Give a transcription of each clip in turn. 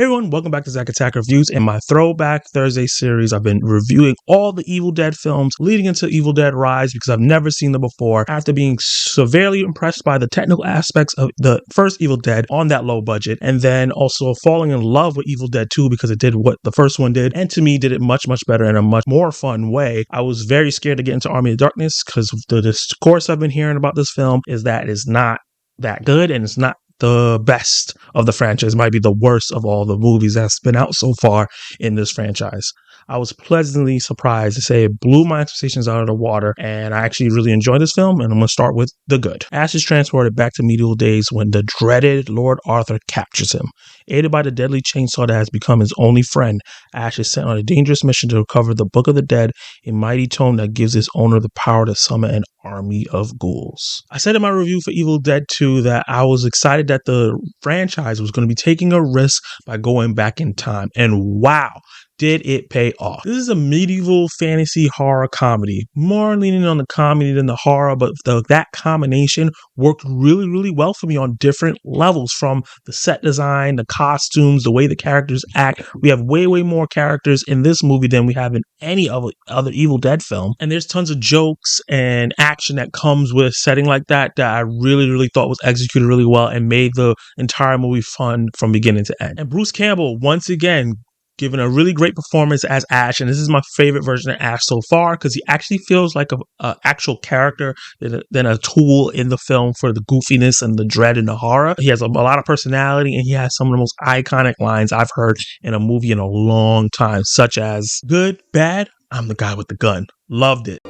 Hey everyone, welcome back to Zack Attack Reviews. In my Throwback Thursday series, I've been reviewing all the Evil Dead films leading into Evil Dead Rise because I've never seen them before. After being severely impressed by the technical aspects of the first Evil Dead on that low budget, and then also falling in love with Evil Dead 2 because it did what the first one did, and to me did it much better in a much more fun way. I was very scared to get into Army of Darkness because the discourse I've been hearing about this film is that it is not that good and it's not the best of the franchise, might be the worst of all the movies that's been out so far in this franchise. I was pleasantly surprised to say it blew my expectations out of the water, and I actually really enjoyed this film, and I'm going to start with the good. Ash is transported back to medieval days when the dreaded Lord Arthur captures him. Aided by the deadly chainsaw that has become his only friend, Ash is sent on a dangerous mission to recover the Book of the Dead, a mighty tome that gives its owner the power to summon an army of ghouls. I said in my review for Evil Dead 2 that I was excited that the franchise was going to be taking a risk by going back in time, and wow, did it pay off. This is a medieval fantasy horror comedy, more leaning on the comedy than the horror, but that combination worked really well for me on different levels, from the set design, the costumes, the way the characters act. We have way more characters in this movie than we have in any other Evil Dead film, and there's tons of jokes and action that comes with a setting like that I really thought was executed really well and made the entire movie fun from beginning to end. And Bruce Campbell, once again, given a really great performance as Ash, and this is my favorite version of Ash so far because he actually feels like a actual character than a tool in the film for the goofiness and the dread and the horror. He has a lot of personality, and he has some of the most iconic lines I've heard in a movie in a long time, such as, "Good, bad, I'm the guy with the gun." Loved it.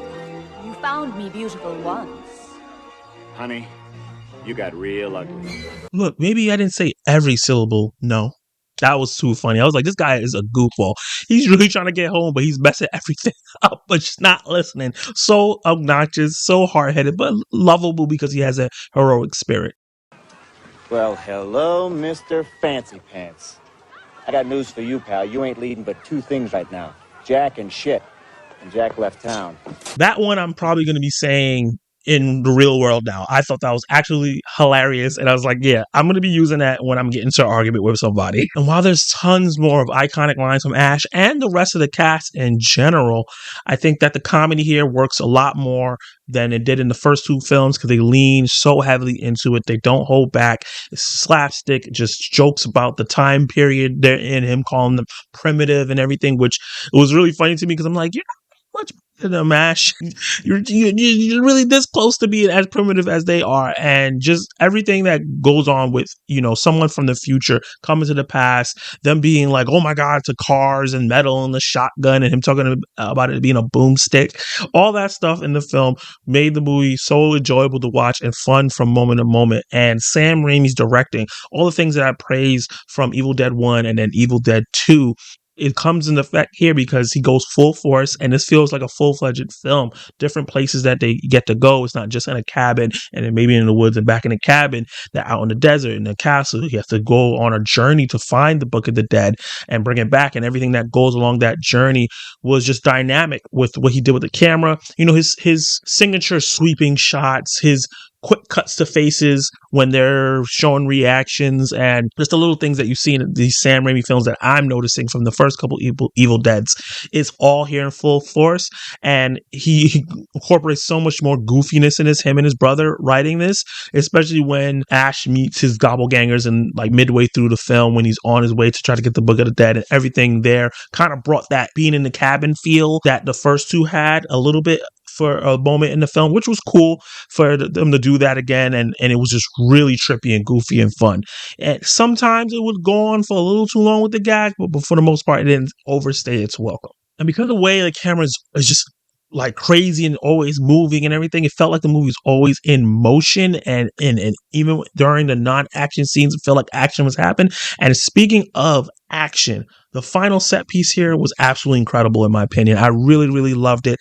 You found me beautiful once. Honey, you got real ugly. Look, maybe I didn't say every syllable, no. That was too funny. I was like, this guy is a goofball. He's really trying to get home, but he's messing everything up, but just not listening. So obnoxious, so hard-headed, but lovable because he has a heroic spirit. Well, hello, Mr. Fancy Pants. I got news for you, pal. You ain't leading but two things right now. Jack and shit. And Jack left town. That one I'm probably going to be saying in the real world now. I thought that was actually hilarious, and I was like, yeah, I'm going to be using that when I'm getting into an argument with somebody. And while there's tons more of iconic lines from Ash and the rest of the cast in general, I think that the comedy here works a lot more than it did in the first two films because they lean so heavily into it. They don't hold back. It's slapstick, just jokes about the time period they're in, him calling them primitive and everything, which it was really funny to me because I'm like, you're not much the Mash. You're really this close to being as primitive as they are, and just everything that goes on with, someone from the future coming to the past, them being like, oh my god, to cars and metal and the shotgun, and him talking about it being a boomstick. All that stuff in the film made the movie so enjoyable to watch and fun from moment to moment. And Sam Raimi's directing, all the things that I praise from Evil Dead 1 and then Evil Dead 2, it comes in effect here because he goes full force, and this feels like a full-fledged film. Different places that they get to go. It's not just in a cabin and then maybe in the woods and back in the cabin. They're out in the desert, in the castle. He has to go on a journey to find the Book of the Dead and bring it back, and everything that goes along that journey was just dynamic with what he did with the camera. His signature sweeping shots, his quick cuts to faces when they're showing reactions, and just the little things that you see in these Sam Raimi films that I'm noticing from the first couple Evil Deads is all here in full force. And he incorporates so much more goofiness in him and his brother writing this, especially when Ash meets his doppelgangers and like midway through the film when he's on his way to try to get the Book of the Dead, and everything there kind of brought that being in the cabin feel that the first two had a little bit for a moment in the film, which was cool for them to do that again, and it was just really trippy and goofy and fun. And sometimes it would go on for a little too long with the gag, but for the most part, it didn't overstay its welcome. And because the way the camera is just like crazy and always moving and everything, it felt like the movie was always in motion, and even during the non-action scenes, it felt like action was happening. And speaking of action, the final set piece here was absolutely incredible in my opinion. I really loved it.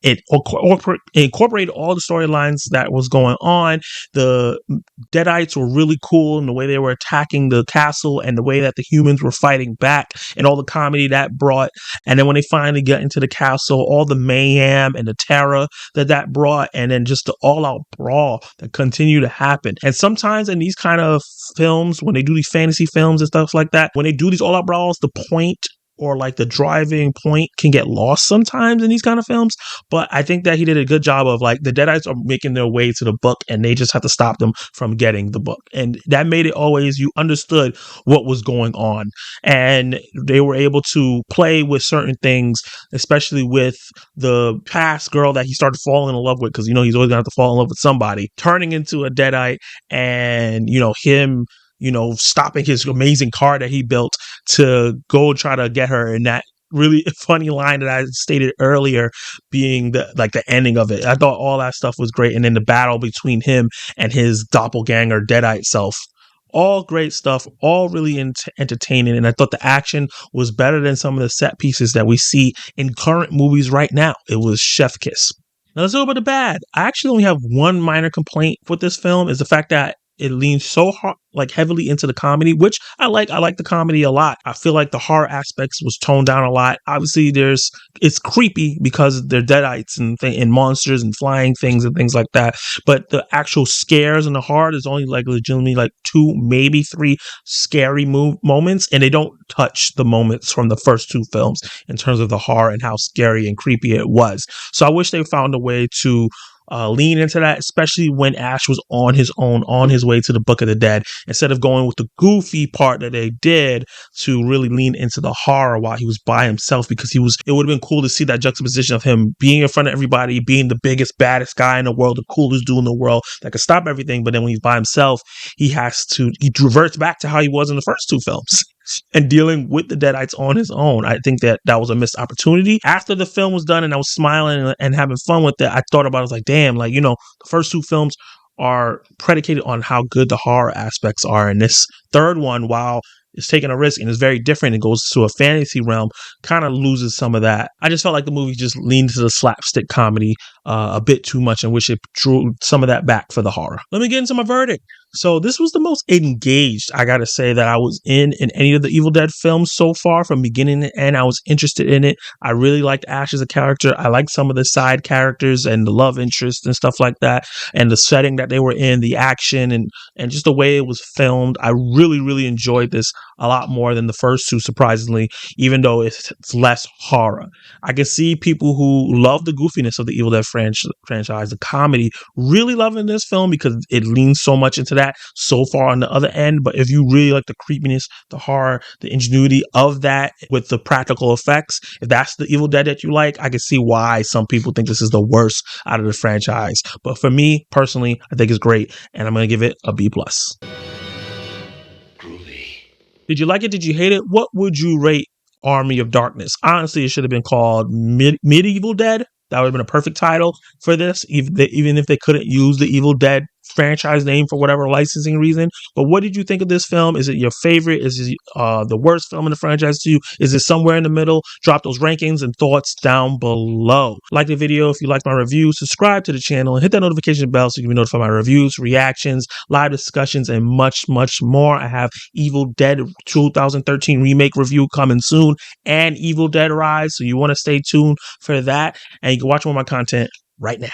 It incorporated all the storylines that was going on. The Deadites were really cool in the way they were attacking the castle and the way that the humans were fighting back and all the comedy that brought. And then when they finally get into the castle, all the mayhem and the terror that brought, and then just the all-out brawl that continued to happen. And sometimes in these kind of films, when they do these fantasy films and stuff like that, when they do these all-out brawls, the point or like the driving point can get lost sometimes in these kind of films. But I think that he did a good job of like the Deadites are making their way to the book and they just have to stop them from getting the book. And that made it always, you understood what was going on. And they were able to play with certain things, especially with the past girl that he started falling in love with, because, you know, he's always going to have to fall in love with somebody, turning into a Deadite and, you know, him, you know, stopping his amazing car that he built to go try to get her. And that really funny line that I stated earlier being the ending of it. I thought all that stuff was great. And then the battle between him and his doppelganger Deadite self. All great stuff, all really entertaining. And I thought the action was better than some of the set pieces that we see in current movies right now. It was chef kiss. Now let's go about the bad. I actually only have one minor complaint with this film, is the fact that it leans so hard, like heavily into the comedy, which I like. I like the comedy a lot. I feel like the horror aspects was toned down a lot. Obviously, it's creepy because they're Deadites and monsters and flying things and things like that. But the actual scares and the horror is only like legitimately like 2, maybe 3 scary moments, and they don't touch the moments from the first 2 films in terms of the horror and how scary and creepy it was. So I wish they found a way to lean into that, especially when Ash was on his own, on his way to the Book of the Dead, instead of going with the goofy part that they did to really lean into the horror while he was by himself, because it would have been cool to see that juxtaposition of him being in front of everybody, being the biggest, baddest guy in the world, the coolest dude in the world that could stop everything. But then when he's by himself, he reverts back to how he was in the first 2 films. And dealing with the Deadites on his own. I think that was a missed opportunity. After the film was done and I was smiling and having fun with it, I thought about it. I was like, damn, like, you know, the first 2 films are predicated on how good the horror aspects are. And this third one, while it's taking a risk and it's very different, it goes to a fantasy realm, kind of loses some of that. I just felt like the movie just leaned to the slapstick comedy a bit too much, and wish it drew some of that back for the horror. Let me get into my verdict. So this was the most engaged, I gotta say, that I was in any of the Evil Dead films so far, from beginning to end. I was interested in it. I really liked Ash as a character. I liked some of the side characters and the love interest and stuff like that, and the setting that they were in, the action, and just the way it was filmed. I really, really enjoyed this a lot more than the first 2, surprisingly, even though it's less horror. I can see people who love the goofiness of the Evil Dead franchise, the comedy, really loving this film because it leans so much into that so far on the other end. But if you really like the creepiness, the horror, the ingenuity of that with the practical effects, if that's the Evil Dead that you like, I can see why some people think this is the worst out of the franchise. But for me personally, I think it's great, and I'm going to give it a B+. Did you like it? Did you hate it? What would you rate Army of Darkness? Honestly, it should have been called Medieval Dead. That would have been a perfect title for this, even if they couldn't use the Evil Dead franchise name for whatever licensing reason. But what did you think of this film? Is it your favorite? Is it the worst film in the franchise to you? Is it somewhere in the middle? Drop those rankings and thoughts down below. Like the video if you like my review, subscribe to the channel, and hit that notification bell so you can be notified of my reviews, reactions, live discussions, and much, much more. I have Evil Dead 2013 remake review coming soon, and Evil Dead Rise, so you want to stay tuned for that, and you can watch more of my content right now.